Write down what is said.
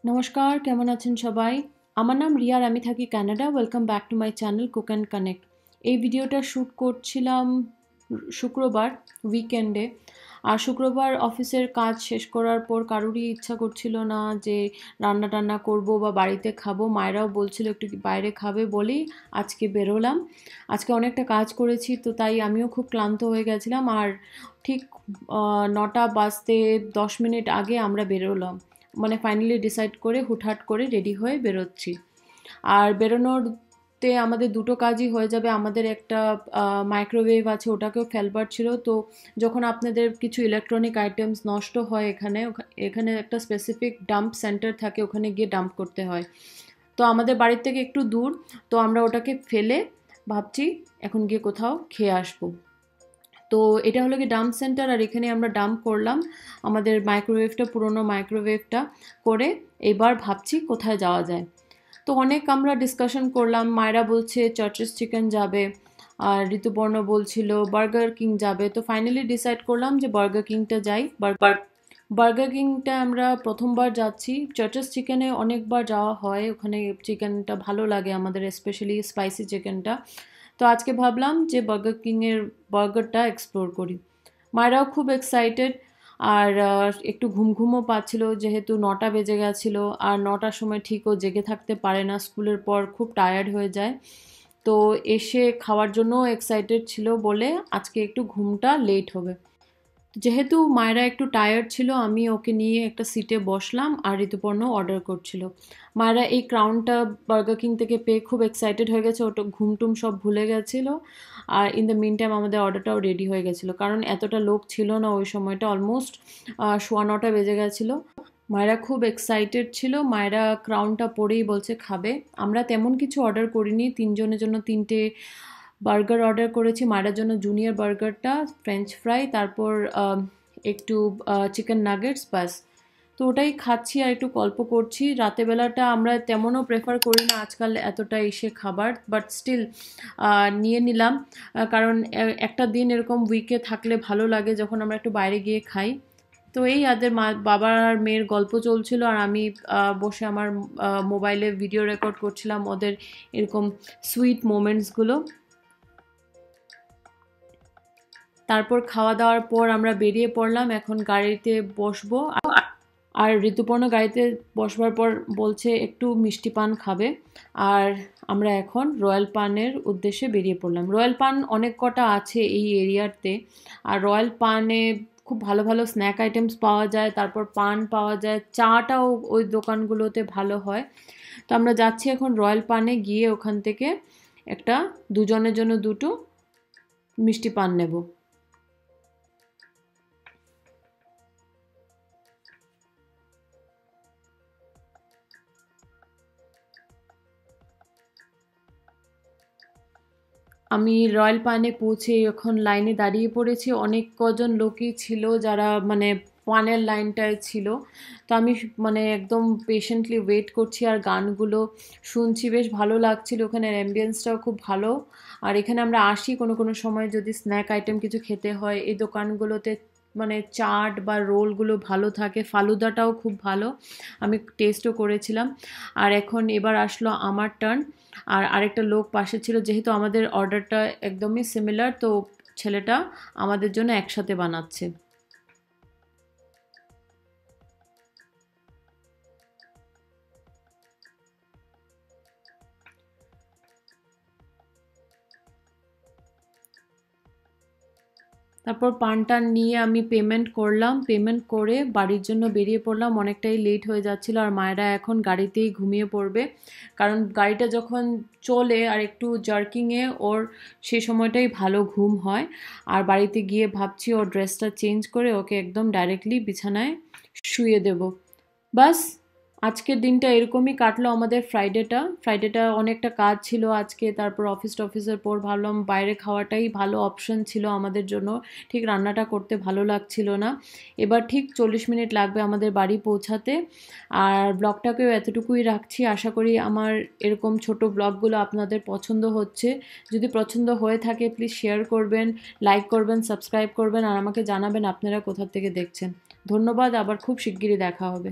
নমস্কার, কেমন আছেন সবাই? আমার নাম রিয়া আর আমি থাকি Canada. Welcome back to my channel cook and connect. এই ভিডিওটা শ্যুট করছিলাম শুক্রবার উইকেন্ডে। আর শুক্রবার অফিসের কাজ শেষ করার পর কারোরই ইচ্ছা করছিল না যে রান্না-টান্না করব বা বাড়িতে খাবো। মায়েরাও বলছিল একটু বাইরে খাবে বলেই আজকে বেরোলাম। আজকে অনেকটা কাজ করেছি তো তাই আমিও খুব ক্লান্ত হয়ে গেছিলাম। আর ঠিক ৯টা বাজতে ১০ মিনিট আগে আমরা বেরোলাম। মানে ফাইনালি ডিসাইড করে হুটহাট করে রেডি হয়ে বেরোচ্ছি। আর বেরোনোরতে আমাদের দুটো কাজই হয়ে যাবে। আমাদের একটা মাইক্রোওয়েভ আছে, ওটাকেও ফেলবার ছিল। তো যখন আপনাদের কিছু ইলেকট্রনিক আইটেমস নষ্ট হয় এখানে এখানে একটা স্পেসিফিক ডাম্প সেন্টার থাকে, ওখানে গিয়ে ডাম্প করতে হয়। তো আমাদের বাড়ির থেকে একটু দূর, তো আমরা ওটাকে ফেলে ভাবছি এখন গিয়ে কোথাও খেয়ে আসবো। তো এটা হলো কি ডাম্প সেন্টার, আর এখানে আমরা ডাম্প করলাম আমাদের মাইক্রোওয়েভটা, পুরোনো মাইক্রোওয়েভটা করে। এবার ভাবছি কোথায় যাওয়া যায়। তো অনেক আমরা ডিসকাশন করলাম। মায়েরা বলছে চার্চেস চিকেন যাবে, আর ঋতুপর্ণ বলছিল বার্গার কিং যাবে। তো ফাইনালি ডিসাইড করলাম যে বার্গার কিংটা যাই। বার্গার কিংটা আমরা প্রথমবার যাচ্ছি। চার্চেস চিকেনে অনেকবার যাওয়া হয়, ওখানে চিকেনটা ভালো লাগে আমাদের, স্পেশালি স্পাইসি চিকেনটা। তো আজকে ভাবলাম যে বার্গার কিংয়ের বার্গারটা এক্সপ্লোর করি। মায়েরাও খুব এক্সাইটেড। আর একটু ঘুমও পাচ্ছিল যেহেতু ৯টা বেজে গেছিলো। আর ৯টার সময় ঠিকও জেগে থাকতে পারে না, স্কুলের পর খুব টায়ার্ড হয়ে যায়। তো এসে খাওয়ার জন্য এক্সাইটেড ছিল বলে আজকে একটু ঘুমটা লেট হবে। যেহেতু মায়েরা একটু টায়ার্ড ছিল, আমি ওকে নিয়ে একটা সিটে বসলাম আর ঋতুপর্ণ অর্ডার করছিল। মায়েরা এই ক্রাউনটা বার্গার কিং থেকে পেয়ে খুব এক্সাইটেড হয়ে গেছে, ওটা ঘুমটুম সব ভুলে গেছিলো। আর ইন দ্য মিন টাইম আমাদের অর্ডারটাও রেডি হয়ে গেছিলো, কারণ এতটা লোক ছিল না ওই সময়টা। অলমোস্ট 9:15 বেজে গেছিলো। মায়েরা খুব এক্সাইটেড ছিল, মায়েরা ক্রাউনটা পরেই বলছে খাবে। আমরা তেমন কিছু অর্ডার করিনি, তিনজনের জন্য তিনটে বার্গার অর্ডার করেছি। মায়েরার জন্য জুনিয়র বার্গারটা, ফ্রেঞ্চ ফ্রাই, তারপর একটু চিকেন নাগেটস, ব্যাস। তো ওটাই খাচ্ছি আর একটু গল্প করছি। রাতেবেলাটা আমরা তেমনও প্রেফার করি না আজকাল এতটা এসে খাবার, বাট স্টিল নিয়ে নিলাম। কারণ একটা দিন এরকম উইকে থাকলে ভালো লাগে যখন আমরা একটু বাইরে গিয়ে খাই। তো এই আদের বাবা আর মেয়ের গল্প চলছিল, আর আমি বসে আমার মোবাইলে ভিডিও রেকর্ড করছিলাম ওদের এরকম সুইট মোমেন্টসগুলো। তারপর খাওয়া দাওয়ার পর আমরা বেরিয়ে পড়লাম, এখন গাড়িতে বসবো। আর ঋতুপর্ণ গাড়িতে বসবার পর বলছে একটু মিষ্টি পান খাবে। আর আমরা এখন রয়্যাল পানের উদ্দেশ্যে বেরিয়ে পড়লাম। রয়্যাল পান অনেক কটা আছে এই এরিয়াতে। আর রয়্যাল পানে খুব ভালো ভালো স্ন্যাক আইটেমস পাওয়া যায়, তারপর পান পাওয়া যায়, চাটাও ওই দোকানগুলোতে ভালো হয়। তো আমরা যাচ্ছি এখন রয়্যাল পানে, গিয়ে ওখান থেকে একটা দুজনের জন্য দুটো মিষ্টি পান নেব। আমি রয়্যাল পানে পৌঁছে এখন লাইনে দাঁড়িয়ে পড়েছি। অনেক কজন লোকই ছিল যারা মানে পানের লাইনটায় ছিল। তো আমি মানে একদম পেশেন্টলি ওয়েট করছি আর গানগুলো শুনছি, বেশ ভালো লাগছিল। ওখানের অ্যাম্বিয়েন্সটাও খুব ভালো। আর এখানে আমরা আসি কোনো কোনো সময় যদি স্ন্যাক আইটেম কিছু খেতে হয়, এই দোকানগুলোতে মানে চাট বা রোলগুলো ভালো থাকে, ফালুদাটাও খুব ভালো, আমি টেস্টও করেছিলাম। আর এখন এবার আসলো আমার টার্ন। আর আরেকটা লোক পাশে ছিল, যেহেতু আমাদের অর্ডারটা একদমই সিমিলার, তো ছেলেটা আমাদের জন্য একসাথে বানাচ্ছে। তারপর পানটান নিয়ে আমি পেমেন্ট করলাম, পেমেন্ট করে বাড়ির জন্য বেরিয়ে পড়লাম। অনেকটাই লেট হয়ে যাচ্ছিলো, আর মায়েরা এখন গাড়িতেই ঘুমিয়ে পড়বে, কারণ গাড়িটা যখন চলে আর একটু জার্কিংয়ে ওর সে সময়টাই ভালো ঘুম হয়। আর বাড়িতে গিয়ে ভাবছি ওর ড্রেসটা চেঞ্জ করে ওকে একদম ডাইরেক্টলি বিছানায় শুইয়ে দেব। বাস, আজকের দিনটা এরকমই কাটলো আমাদের। ফ্রাইডেটা অনেকটা কাজ ছিল আজকে। তারপর অফিসের পর ভাবলাম বাইরে খাওয়াটাই ভালো অপশন ছিল আমাদের জন্য। ঠিক রান্নাটা করতে ভালো লাগছিল না। এবার ঠিক 40 মিনিট লাগবে আমাদের বাড়ি পৌঁছাতে। আর ব্লগটাকেও এতটুকুই রাখছি। আশা করি আমার এরকম ছোট ব্লগগুলো আপনাদের পছন্দ হচ্ছে। যদি পছন্দ হয়ে থাকে প্লিজ শেয়ার করবেন, লাইক করবেন, সাবস্ক্রাইব করবেন, আর আমাকে জানাবেন আপনারা কোথা থেকে দেখছেন। ধন্যবাদ, আবার খুব শিগগিরই দেখা হবে।